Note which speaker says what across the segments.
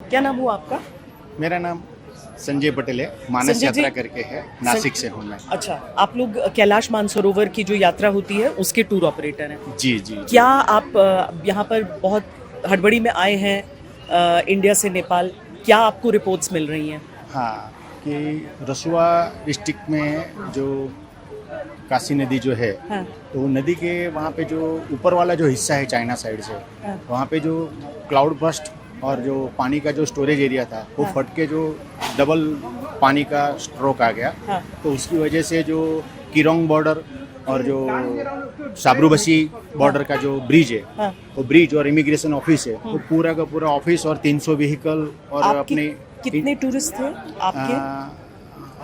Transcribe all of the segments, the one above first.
Speaker 1: क्या नाम हुआ आपका?
Speaker 2: मेरा नाम संजय पटेल है। मानस
Speaker 1: संजय जी,
Speaker 2: यात्रा करके है, नासिक से हूँ मैं।
Speaker 1: अच्छा, आप लोग कैलाश मानसरोवर की जो यात्रा होती है उसके टूर ऑपरेटर हैं।
Speaker 2: जी जी।
Speaker 1: क्या आप यहाँ पर बहुत हड़बड़ी में आए हैं इंडिया से नेपाल? क्या आपको रिपोर्ट्स मिल रही हैं?
Speaker 2: हाँ, कि रसुआ डिस्ट्रिक्ट में जो काशी नदी जो है,
Speaker 1: हाँ,
Speaker 2: तो नदी के वहाँ पे जो ऊपर वाला जो हिस्सा है चाइना साइड से,
Speaker 1: हाँ,
Speaker 2: वहाँ पे जो क्लाउड बस्ट और जो पानी का जो स्टोरेज एरिया था वो
Speaker 1: हाँ।
Speaker 2: फट के जो डबल पानी का स्ट्रोक आ गया।
Speaker 1: हाँ।
Speaker 2: तो उसकी वजह से जो किरोंग बॉर्डर और जो साबरूबसी बॉर्डर का जो ब्रिज है,
Speaker 1: हाँ।
Speaker 2: वो ब्रिज और इमिग्रेशन ऑफिस है, वो पूरा का पूरा ऑफिस और 300 व्हीकल और
Speaker 1: आपके
Speaker 2: अपने
Speaker 1: कितने टूरिस्ट थे आपके?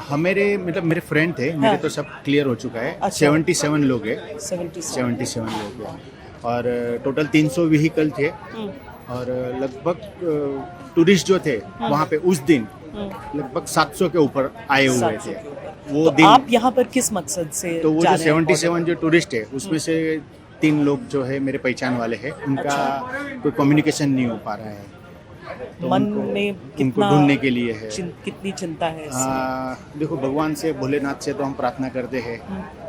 Speaker 2: हमारे मतलब मेरे फ्रेंड थे, मेरे
Speaker 1: हाँ।
Speaker 2: तो सब क्लियर हो चुका है।
Speaker 1: अच्छा।
Speaker 2: 77 लोग हैं,
Speaker 1: 77।
Speaker 2: 77 लोग हैं और टोटल 300 व्हीकल थे और लगभग टूरिस्ट जो थे वहाँ पे उस दिन लगभग 700 के ऊपर आए हुए
Speaker 1: 700
Speaker 2: थे
Speaker 1: के ऊपर।
Speaker 2: वो
Speaker 1: तो
Speaker 2: दिन।
Speaker 1: आप यहाँ पर किस मकसद से
Speaker 2: तो वो
Speaker 1: जा
Speaker 2: जो
Speaker 1: रहे हैं?
Speaker 2: 77 जो टूरिस्ट है उसमें से 3 लोग जो है मेरे पहचान वाले हैं, उनका कोई कम्युनिकेशन नहीं हो पा रहा है, तो
Speaker 1: मन
Speaker 2: उनको
Speaker 1: में
Speaker 2: उनको ढूंढने के लिए है।
Speaker 1: कितनी चिंता है इससे?
Speaker 2: देखो, भगवान से भोलेनाथ से तो हम प्रार्थना करते हैं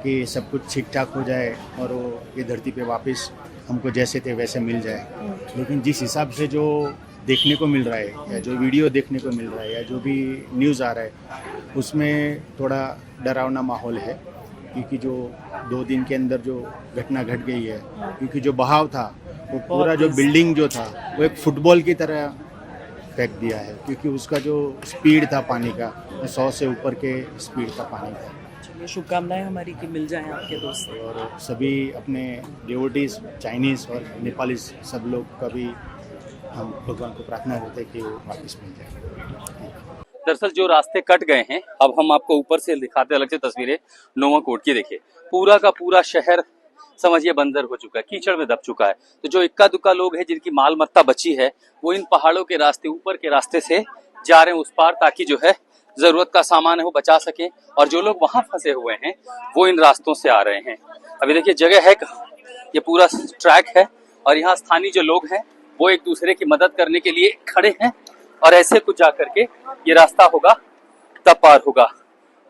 Speaker 2: कि सब कुछ ठीक ठाक हो जाए और वो ये धरती पे वापस हमको जैसे थे वैसे मिल जाए। लेकिन जिस हिसाब से जो देखने को मिल रहा है या जो वीडियो देखने को मिल रहा है या जो भी न्यूज़ आ रहा है उसमें थोड़ा डरावना माहौल है, क्योंकि जो 2 दिन के अंदर जो घटना घट गई है, क्योंकि जो बहाव था वो पूरा जो बिल्डिंग जो था वो एक फुटबॉल की तरह फेंक दिया है, क्योंकि उसका जो स्पीड था पानी का 100 से ऊपर के स्पीड का पानी था।
Speaker 1: चलिए, शुभकामनाएं हमारी कि मिल जाएं आपके दोस्त।
Speaker 2: और सभी अपने डिवोटीज चाइनीज़ और नेपालीज सब लोग का भी हम भगवान को प्रार्थना करते हैं कि वो वापस मिल जाए।
Speaker 3: दरअसल जो रास्ते कट गए हैं, अब हम आपको ऊपर से दिखाते अलग से तस्वीरें नोवाकोट की। देखिए, पूरा का पूरा शहर समझिए बंजर हो चुका है, कीचड़ में दब चुका है। तो जो इक्का दुक्का लोग हैं जिनकी माल मत्ता बची है वो इन पहाड़ों के रास्ते, ऊपर के रास्ते से जा रहे हैं उस पार, ताकि जो है जरूरत का सामान है वो बचा सके। और जो लोग वहां फंसे हुए हैं वो इन रास्तों से आ रहे हैं। अभी देखिए जगह है कहाँ, ये पूरा ट्रैक है और यहाँ स्थानीय जो लोग हैं वो एक दूसरे की मदद करने के लिए खड़े हैं और ऐसे कुछ जा करके ये रास्ता होगा तब पार होगा।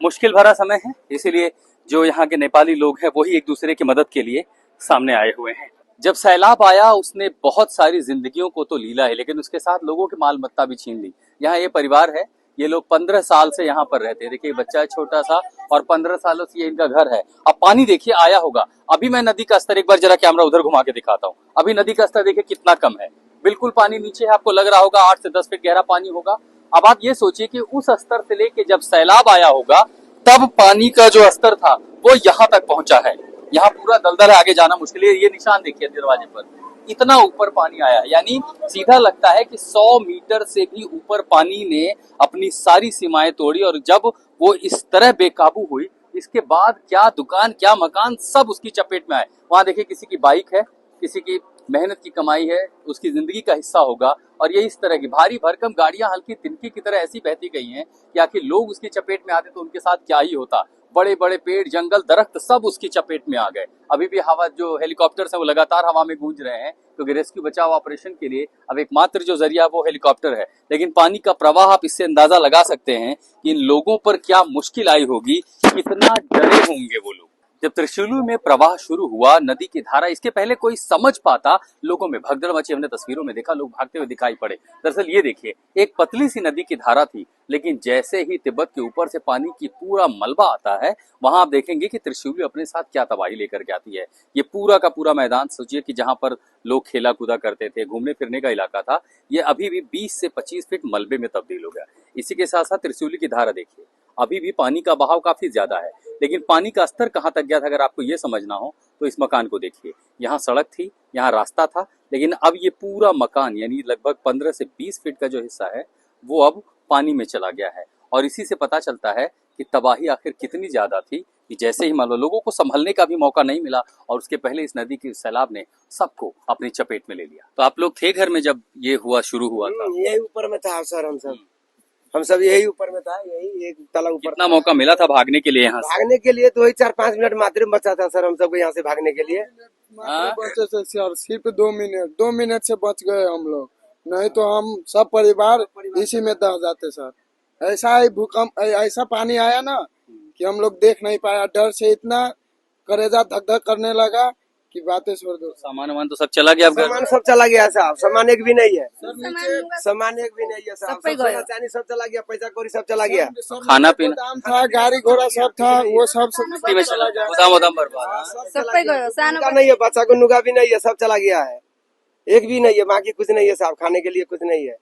Speaker 3: मुश्किल भरा समय है, इसीलिए जो यहाँ के नेपाली लोग हैं वही एक दूसरे की मदद के लिए सामने आए हुए हैं। जब सैलाब आया उसने बहुत सारी जिंदगियों को तो लीला है, लेकिन उसके साथ लोगों की माल मत्ता भी छीन ली। यहाँ ये परिवार है, ये लोग 15 साल से यहाँ पर रहते हैं। देखिए बच्चा है छोटा सा और 15 सालों से ये इनका घर है। अब पानी देखिए आया होगा, अभी मैं नदी का स्तर एक बार जरा कैमरा उधर घुमा के दिखाता हूँ। अभी नदी का स्तर देखिए कितना कम है, बिल्कुल पानी नीचे है। आपको लग रहा होगा 8 से 10 फीट गहरा पानी होगा। अब आप ये सोचिए कि उस स्तर से लेके जब सैलाब आया होगा तब पानी का जो स्तर था वो यहाँ तक पहुंचा है। यहाँ पूरा दलदल है, आगे जाना मुश्किल है। ये निशान देखिए दरवाजे पर, इतना ऊपर पानी आया है। यानी सीधा लगता है कि 100 मीटर से भी ऊपर पानी ने अपनी सारी सीमाएं तोड़ी। और जब वो इस तरह बेकाबू हुई, इसके बाद क्या दुकान क्या मकान सब उसकी चपेट में आए। वहां देखिए किसी की बाइक है, किसी की मेहनत की कमाई है, उसकी जिंदगी का हिस्सा होगा। और ये इस तरह की भारी भरकम गाड़ियां हल्की तिनकी की तरह ऐसी बहती गई हैं कि आखिर लोग उसकी चपेट में आते तो उनके साथ क्या ही होता। बड़े बड़े पेड़ जंगल दरख्त सब उसकी चपेट में आ गए। अभी भी हवा, जो हेलीकॉप्टर्स हैं वो लगातार हवा में गूंज रहे हैं, क्योंकि रेस्क्यू बचाव ऑपरेशन के लिए अब एकमात्र जो जरिया वो हेलीकॉप्टर है। लेकिन पानी का प्रवाह, आप इससे अंदाजा लगा सकते हैं कि इन लोगों पर क्या मुश्किल आई होगी, कितना डरे होंगे वो लोग। जब त्रिशूली में प्रवाह शुरू हुआ, नदी की धारा, इसके पहले कोई समझ पाता, लोगों में भगदड़ मची। हमने तस्वीरों में देखा, लोग भागते हुए दिखाई पड़े। दरअसल ये देखिए, एक पतली सी नदी की धारा थी, लेकिन जैसे ही तिब्बत के ऊपर से पानी की पूरा मलबा आता है, वहां आप देखेंगे कि त्रिशूली अपने साथ क्या तबाही लेकर के आती है। ये पूरा का पूरा मैदान सोचिए कि जहां पर लोग खेला कूदा करते थे, घूमने फिरने का इलाका था, ये अभी भी 20 से 25 फीट मलबे में तब्दील हो गया। इसी के साथ साथ त्रिशूली की धारा देखिए, अभी भी पानी का बहाव काफी ज्यादा है, लेकिन पानी का स्तर कहां तक गया था अगर आपको ये समझना हो तो इस मकान को देखिए। यहाँ सड़क थी, यहाँ रास्ता था, लेकिन अब ये पूरा मकान यानी लगभग 15 से 20 फीट का जो हिस्सा है वो अब पानी में चला गया है। और इसी से पता चलता है कि तबाही आखिर कितनी ज्यादा थी कि जैसे ही मान लो लोगों को संभलने का भी मौका नहीं मिला और उसके पहले इस नदी के सैलाब ने सबको अपनी चपेट में ले लिया। तो आप लोग थे घर में जब ये हुआ, शुरू हुआ था?
Speaker 4: यही ऊपर में था सर, हम सब यही ऊपर में था, यही एक तला ऊपर।
Speaker 3: कितना मौका मिला था भागने के लिए यहाँ से?
Speaker 4: भागने के लिए तो वही 4-5 मिनट मात्र बचा था सर हम सबको यहाँ से भागने के लिए।
Speaker 5: बचे थे सर सिर्फ 2 मिनट से बच गए हम लोग। नहीं तो हम सब परिवार इसी में दह जाते सर। ऐसा ही भूकंप ऐसा पानी आया ना कि हम लोग देख नहीं पाया, डर से इतना कलेजा धक धक करने लगा कि बातें छोड़ दो।
Speaker 3: सामान वामान तो सब चला गया आपका?
Speaker 4: सामान सब चला गया साहब, सामान एक भी नहीं है,
Speaker 5: सर नीचे
Speaker 4: सामान एक भी नहीं है साहब, सब सोना चांदी सब चला गया, पैसा कौड़ी सब चला गया।
Speaker 3: खाना पीना
Speaker 5: दाम था, गाड़ी घोड़ा सब था, वो सब चला गया।
Speaker 3: गोदाम वोदाम बर्बाद।
Speaker 4: सब नहीं है, बच्चा को नुगा भी नहीं है, सब चला गया है, एक भी नहीं है, बाकी कुछ नहीं है साहब, खाने के लिए कुछ नहीं है।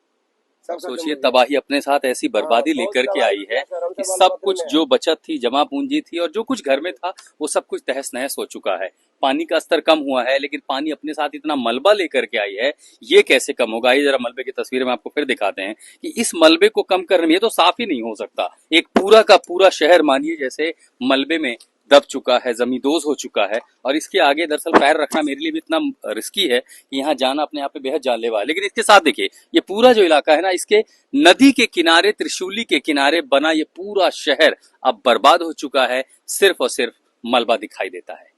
Speaker 4: सब
Speaker 3: सोचिए तबाही अपने साथ ऐसी बर्बादी लेकर के आई है कि सब कुछ जो बचत थी, जमा पूंजी थी और जो कुछ घर में था वो सब कुछ तहस नहस हो चुका है। पानी का स्तर कम हुआ है लेकिन पानी अपने साथ इतना मलबा लेकर के आई है, ये कैसे कम होगा? ये जरा मलबे की तस्वीरें में आपको फिर दिखाते हैं कि इस मलबे को कम करने में ये तो साफ ही नहीं हो सकता। एक पूरा का पूरा शहर मानिए जैसे मलबे में दब चुका है, जमींदोज हो चुका है और इसके आगे दरअसल पैर रखना मेरे लिए भी इतना रिस्की है कि यहाँ जाना अपने आप में बेहद जानलेवा है। लेकिन इसके साथ देखिए ये पूरा जो इलाका है ना, इसके नदी के किनारे, त्रिशूली के किनारे बना ये पूरा शहर अब बर्बाद हो चुका है, सिर्फ और सिर्फ मलबा दिखाई देता है।